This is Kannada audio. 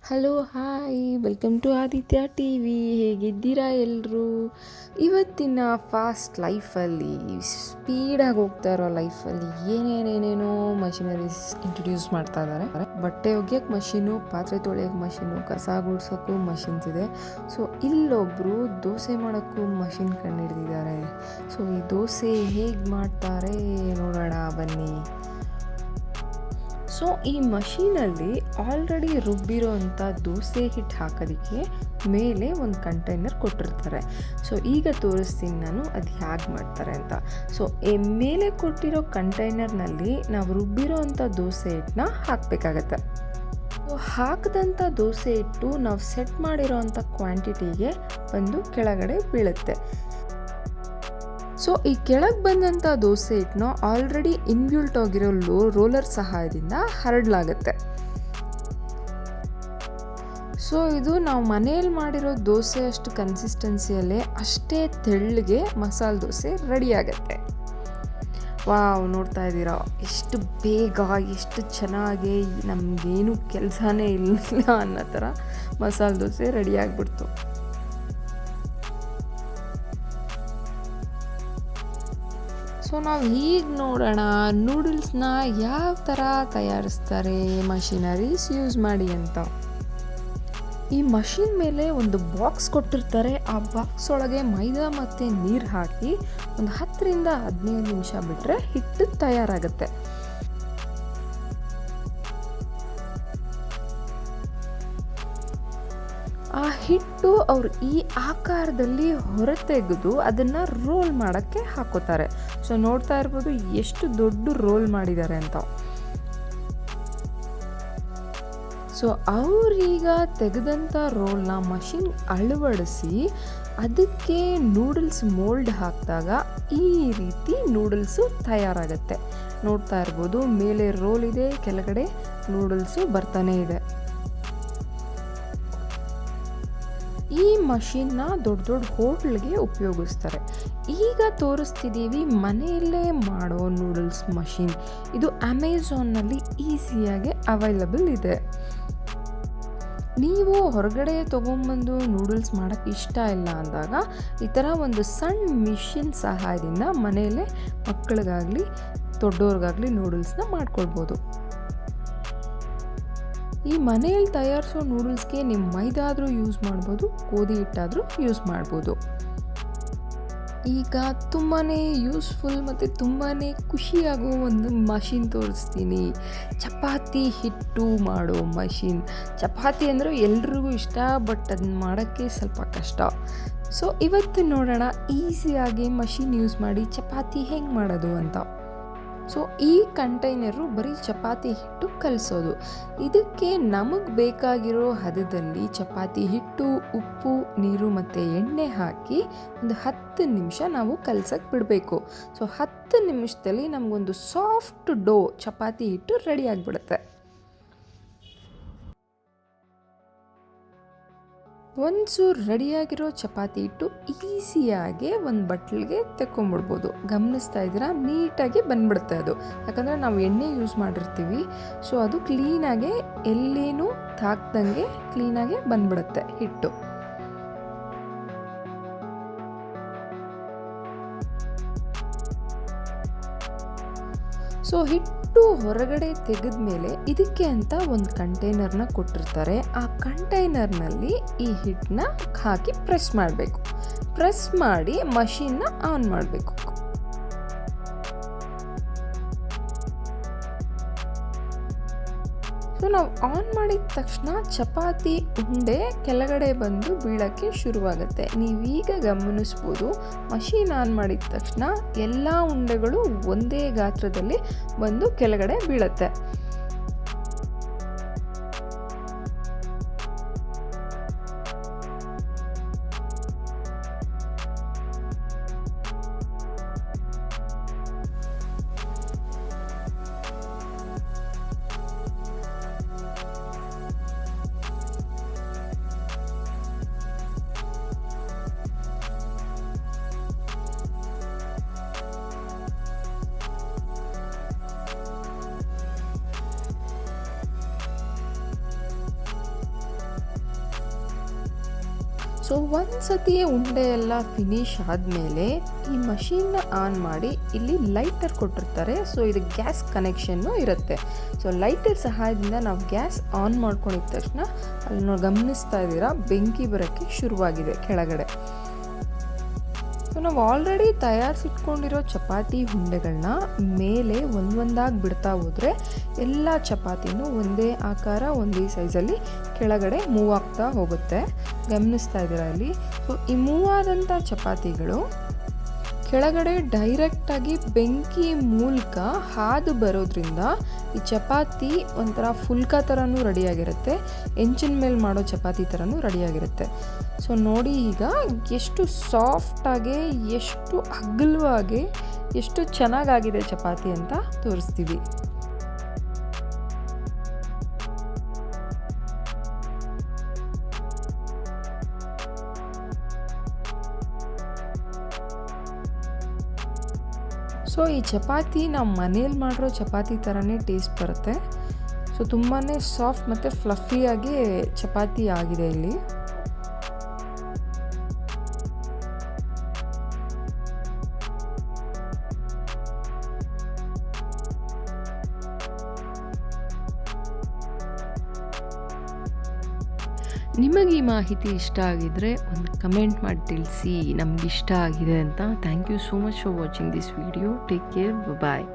Hello hi welcome to Aditya T V. ಹೇಗಿದ್ದೀರಾ ಎಲ್ಲರೂ? ಇವತ್ತಿನ ಫಾಸ್ಟ್ ಲೈಫಲ್ಲಿ, ಸ್ಪೀಡಾಗಿ ಹೋಗ್ತಾ ಇರೋ ಲೈಫಲ್ಲಿ ಏನೇನೇನೇನೋ ಮಷಿನರೀಸ್ ಇಂಟ್ರೊಡ್ಯೂಸ್ ಮಾಡ್ತಾ ಇದ್ದಾರೆ. ಬಟ್ಟೆ ಒಗೆಯೋಕ್ಕೆ ಮಷೀನು, ಪಾತ್ರೆ ತೊಳೆಯೋಕ್ಕೆ ಮಷೀನು, ಕಸ ಗುಡ್ಸೋಕ್ಕೂ ಮಷಿನ್ಸ್ ಇದೆ. ಸೊ ಇಲ್ಲೊಬ್ಬರು ದೋಸೆ ಮಾಡೋಕ್ಕೂ ಮಷಿನ್ ಕಂಡುಹಿಡಿದಿದ್ದಾರೆ. ಸೊ ಈ ದೋಸೆ ಹೇಗೆ ಮಾಡ್ತಾರೆ ನೋಡೋಣ ಬನ್ನಿ. ಸೊ ಈ ಮಷೀನಲ್ಲಿ ಆಲ್ರೆಡಿ ರುಬ್ಬಿರೋ ಅಂಥ ದೋಸೆ ಹಿಟ್ಟು ಹಾಕೋದಕ್ಕೆ ಮೇಲೆ ಒಂದು ಕಂಟೈನರ್ ಕೊಟ್ಟಿರ್ತಾರೆ. ಸೊ ಈಗ ತೋರಿಸ್ತೀನಿ ನಾನು ಅದು ಹೇಗೆ ಮಾಡ್ತಾರೆ ಅಂತ. ಸೊ ಮೇಲೆ ಕೊಟ್ಟಿರೋ ಕಂಟೈನರ್ನಲ್ಲಿ ನಾವು ರುಬ್ಬಿರೋ ಅಂಥ ದೋಸೆ ಹಿಟ್ಟನ್ನ ಹಾಕಬೇಕಾಗತ್ತೆ. ಸೊ ಹಾಕಿದಂಥ ದೋಸೆ ಹಿಟ್ಟು ನಾವು ಸೆಟ್ ಮಾಡಿರೋ ಅಂಥ ಕ್ವಾಂಟಿಟಿಗೆ ಬಂದು ಕೆಳಗಡೆ ಬೀಳುತ್ತೆ. ಸೊ ಈ ಕೆಳಗೆ ಬಂದಂಥ ದೋಸೆ ಹಿಟ್ಟನ್ನ ಆಲ್ರೆಡಿ ಇನ್ಬ್ಯೂಲ್ಟ್ ಆಗಿರೋ ರೋಲರ್ ಸಹಾಯದಿಂದ ಹರಡಲಾಗುತ್ತೆ. ಸೊ ಇದು ನಾವು ಮನೆಯಲ್ಲಿ ಮಾಡಿರೋ ದೋಸೆ ಅಷ್ಟು ಕನ್ಸಿಸ್ಟೆನ್ಸಿಯಲ್ಲೇ ಅಷ್ಟೇ ತೆಳ್ಳಗೆ ಮಸಾಲೆ ದೋಸೆ ರೆಡಿ ಆಗುತ್ತೆ. ವಾವ್, ನೋಡ್ತಾ ಇದ್ದೀರಾ ಎಷ್ಟು ಬೇಗ, ಎಷ್ಟು ಚೆನ್ನಾಗಿ, ನಮಗೇನು ಕೆಲಸನೇ ಇಲ್ಲ ಅನ್ನೋ ಥರ ಮಸಾಲೆ ದೋಸೆ ರೆಡಿ ಆಗಿಬಿಡ್ತು. ಸೊ ನಾವು ಹೀಗೆ ನೋಡೋಣ ನೂಡಲ್ಸ್ನ ಯಾವ ಥರ ತಯಾರಿಸ್ತಾರೆ ಮಷಿನರೀಸ್ ಯೂಸ್ ಮಾಡಿ ಅಂತ. ಈ ಮಷಿನ್ ಮೇಲೆ ಒಂದು ಬಾಕ್ಸ್ ಕೊಟ್ಟಿರ್ತಾರೆ. ಆ ಬಾಕ್ಸ್ ಒಳಗೆ ಮೈದಾ ಮತ್ತು ನೀರು ಹಾಕಿ ಒಂದು 10ರಿಂದ 15 ನಿಮಿಷ ಬಿಟ್ಟರೆ ಹಿಟ್ಟು ತಯಾರಾಗುತ್ತೆ. ಆ ಹಿಟ್ಟು ಅವರು ಈ ಆಕಾರದಲ್ಲಿ ಹೊರತೆಗೆದು ಅದನ್ನು ರೋಲ್ ಮಾಡೋಕ್ಕೆ ಹಾಕೋತಾರೆ. ಸೊ ನೋಡ್ತಾ ಇರ್ಬೋದು ಎಷ್ಟು ದೊಡ್ಡ ರೋಲ್ ಮಾಡಿದ್ದಾರೆ ಅಂತ. ಸೊ ಅವರೀಗ ತೆಗೆದಂಥ ರೋಲ್ನ ಮಷಿನ್ ಅಳವಡಿಸಿ ಅದಕ್ಕೆ ನೂಡಲ್ಸ್ ಮೋಲ್ಡ್ ಹಾಕಿದಾಗ ಈ ರೀತಿ ನೂಡಲ್ಸು ತಯಾರಾಗುತ್ತೆ. ನೋಡ್ತಾ ಇರ್ಬೋದು ಮೇಲೆ ರೋಲ್ ಇದೆ, ಕೆಳಗಡೆ ನೂಡಲ್ಸು ಬರ್ತಾನೆ ಇದೆ. ಈ ಮಷಿನ್ನ ದೊಡ್ಡ ದೊಡ್ಡ ಹೋಟ್ಲ್ಗೆ ಉಪಯೋಗಿಸ್ತಾರೆ. ಈಗ ತೋರಿಸ್ತಿದ್ದೀವಿ ಮನೆಯಲ್ಲೇ ಮಾಡೋ ನೂಡಲ್ಸ್ ಮಷಿನ್. ಇದು ಅಮೆಝಾನ್ನಲ್ಲಿ ಈಸಿಯಾಗಿ ಅವೈಲಬಲ್ ಇದೆ. ನೀವು ಹೊರಗಡೆ ತೊಗೊಂಬಂದು ನೂಡಲ್ಸ್ ಮಾಡೋಕ್ಕೆ ಇಷ್ಟ ಇಲ್ಲ ಅಂದಾಗ ಈ ಥರ ಒಂದು ಸಣ್ಣ ಮಿಷಿನ್ ಸಹಾಯದಿಂದ ಮನೆಯಲ್ಲೇ ಮಕ್ಕಳಿಗಾಗಲಿ ದೊಡ್ಡವ್ರಿಗಾಗಲಿ ನೂಡಲ್ಸ್ನ ಮಾಡ್ಕೊಳ್ಬೋದು. ಈ ಮನೆಯಲ್ಲಿ ತಯಾರಿಸೋ ನೂಡಲ್ಸ್ಗೆ ನೀವು ಮೈದಾ ಆದರೂ ಯೂಸ್ ಮಾಡ್ಬೋದು, ಗೋಧಿ ಹಿಟ್ಟಾದರೂ ಯೂಸ್ ಮಾಡ್ಬೋದು. ಈಗ ತುಂಬಾ ಯೂಸ್ಫುಲ್ ಮತ್ತು ತುಂಬಾ ಖುಷಿಯಾಗೋ ಒಂದು ಮಷಿನ್ ತೋರಿಸ್ತೀನಿ. ಚಪಾತಿ ಹಿಟ್ಟು ಮಾಡೋ ಮಷಿನ್. ಚಪಾತಿ ಅಂದರೆ ಎಲ್ರಿಗೂ ಇಷ್ಟ, ಬಟ್ ಅದನ್ನ ಮಾಡೋಕ್ಕೆ ಸ್ವಲ್ಪ ಕಷ್ಟ. ಸೊ ಇವತ್ತು ನೋಡೋಣ ಈಸಿಯಾಗಿ ಮಷಿನ್ ಯೂಸ್ ಮಾಡಿ ಚಪಾತಿ ಹೆಂಗೆ ಮಾಡೋದು ಅಂತ. ಸೊ ಈ ಕಂಟೈನರು ಬರೀ ಚಪಾತಿ ಹಿಟ್ಟು ಕಲಿಸೋದು. ಇದಕ್ಕೆ ನಮಗೆ ಬೇಕಾಗಿರೋ ಹದದಲ್ಲಿ ಚಪಾತಿ ಹಿಟ್ಟು, ಉಪ್ಪು, ನೀರು ಮತ್ತು ಎಣ್ಣೆ ಹಾಕಿ ಒಂದು 10 ನಿಮಿಷ ನಾವು ಕಲಸಕ್ಕೆ ಬಿಡಬೇಕು. ಸೊ 10 ನಿಮಿಷದಲ್ಲಿ ನಮಗೊಂದು ಸಾಫ್ಟ್ ಡೋ ಚಪಾತಿ ಹಿಟ್ಟು ರೆಡಿ ಆಗಿಬಿಡುತ್ತೆ. ಒಂಚೂರು ರೆಡಿಯಾಗಿರೋ ಚಪಾತಿ ಹಿಟ್ಟು ಈಸಿಯಾಗಿ ಒಂದು ಬಟ್ಲಿಗೆ ತೆಕ್ಕೊಂಬಿಡ್ಬೋದು. ಗಮನಿಸ್ತಾ ಇದ್ದೀರಾ, ನೀಟಾಗಿ ಬಂದ್ಬಿಡುತ್ತೆ ಅದು. ಯಾಕಂದರೆ ನಾವು ಎಣ್ಣೆ ಯೂಸ್ ಮಾಡಿರ್ತೀವಿ. ಸೊ ಅದು ಕ್ಲೀನಾಗೆ ಎಲ್ಲೇನೂ ತಾಕ್ದಂಗೆ ಕ್ಲೀನಾಗೆ ಬಂದ್ಬಿಡುತ್ತೆ ಹಿಟ್ಟು. ಸೊ ಹಿಟ್ಟು ಹೊರಗಡೆ ತೆಗೆದ ಮೇಲೆ ಇದಕ್ಕೆ ಅಂತ ಒಂದು ಕಂಟೈನರ್ನ ಕೊಟ್ಟಿರ್ತಾರೆ. ಆ ಕಂಟೈನರ್ನಲ್ಲಿ ಈ ಹಿಟ್ಟನ್ನ ಹಾಕಿ ಪ್ರೆಸ್ ಮಾಡಬೇಕು. ಪ್ರೆಸ್ ಮಾಡಿ ಮಷಿನ್ನ ಆನ್ ಮಾಡಬೇಕು. ಸೊ ನಾವು ಆನ್ ಮಾಡಿದ ತಕ್ಷಣ ಚಪಾತಿ ಉಂಡೆ ಕೆಳಗಡೆ ಬಂದು ಬೀಳೋಕ್ಕೆ ಶುರುವಾಗುತ್ತೆ. ನೀವೀಗ ಗಮನಿಸ್ಬೋದು, ಮಷೀನ್ ಆನ್ ಮಾಡಿದ ತಕ್ಷಣ ಎಲ್ಲ ಉಂಡೆಗಳು ಒಂದೇ ಗಾತ್ರದಲ್ಲಿ ಬಂದು ಕೆಳಗಡೆ ಬೀಳುತ್ತೆ. ಸೊ ಒಂದು ಸತಿ ಉಂಡೆ ಎಲ್ಲ ಫಿನಿಶ್ ಆದಮೇಲೆ ಈ ಮಷೀನ್ನ ಆನ್ ಮಾಡಿ ಇಲ್ಲಿ ಲೈಟರ್ ಕೊಟ್ಟಿರ್ತಾರೆ. ಸೊ ಇದು ಗ್ಯಾಸ್ ಕನೆಕ್ಷನ್ನು ಇರುತ್ತೆ. ಸೊ ಲೈಟರ್ ಸಹಾಯದಿಂದ ನಾವು ಗ್ಯಾಸ್ ಆನ್ ಮಾಡ್ಕೊಂಡಿದ್ದ ತಕ್ಷಣ ಅಲ್ಲಿ ಗಮನಿಸ್ತಾ ಇದ್ದೀರಾ ಬೆಂಕಿ ಬರೋಕ್ಕೆ ಶುರುವಾಗಿದೆ ಕೆಳಗಡೆ. ಸೊ ನಾವು ಆಲ್ರೆಡಿ ತಯಾರಿಸಿಟ್ಕೊಂಡಿರೋ ಚಪಾತಿ ಉಂಡೆಗಳನ್ನ ಮೇಲೆ ಒಂದೊಂದಾಗಿ ಬಿಡ್ತಾ ಹೋದರೆ ಎಲ್ಲ ಚಪಾತಿನೂ ಒಂದೇ ಆಕಾರ ಒಂದೇ ಸೈಜಲ್ಲಿ ಕೆಳಗಡೆ ಮೂವ್ ಆಗ್ತಾ ಹೋಗುತ್ತೆ. ಗಮನಿಸ್ತಾ ಇದ್ದೀರಾ ಇಲ್ಲಿ. ಸೊ ಈ ಮೂವ್ ಆದಂಥ ಚಪಾತಿಗಳು ಕೆಳಗಡೆ ಡೈರೆಕ್ಟಾಗಿ ಬೆಂಕಿ ಮೂಲಕ ಹಾದು ಬರೋದ್ರಿಂದ ಈ ಚಪಾತಿ ಒಂಥರ ಫುಲ್ಕ ಥರನೂ ರೆಡಿಯಾಗಿರುತ್ತೆ, ಹೆಂಚಿನ ಮೇಲೆ ಮಾಡೋ ಚಪಾತಿ ಥರನೂ ರೆಡಿಯಾಗಿರುತ್ತೆ. ಸೊ ನೋಡಿ ಈಗ ಎಷ್ಟು ಸಾಫ್ಟಾಗಿ, ಎಷ್ಟು ಅಗಲವಾಗಿ, ಎಷ್ಟು ಚೆನ್ನಾಗಾಗಿದೆ ಚಪಾತಿ ಅಂತ ತೋರಿಸ್ತೀವಿ. ಸೊ ಈ ಚಪಾತಿ ನಾವು ಮನೇಲಿ ಮಾಡಿರೋ ಚಪಾತಿ ಥರನೇ ಟೇಸ್ಟ್ ಬರುತ್ತೆ. ಸೊ ತುಂಬಾ ಸಾಫ್ಟ್ ಮತ್ತು ಫ್ಲಫಿಯಾಗಿ ಚಪಾತಿ ಆಗಿದೆ ಇಲ್ಲಿ. ನಿಮಗೆ ಈ ಮಾಹಿತಿ ಇಷ್ಟ ಆಗಿದ್ರೆ ಒಂದು ಕಮೆಂಟ್ ಮಾಡಿ ತಿಳಿಸಿ ನಮ್ಗೆ ಇಷ್ಟ ಆಗಿದೆ ಅಂತ. Thank you so much for watching this video. Take care, bye.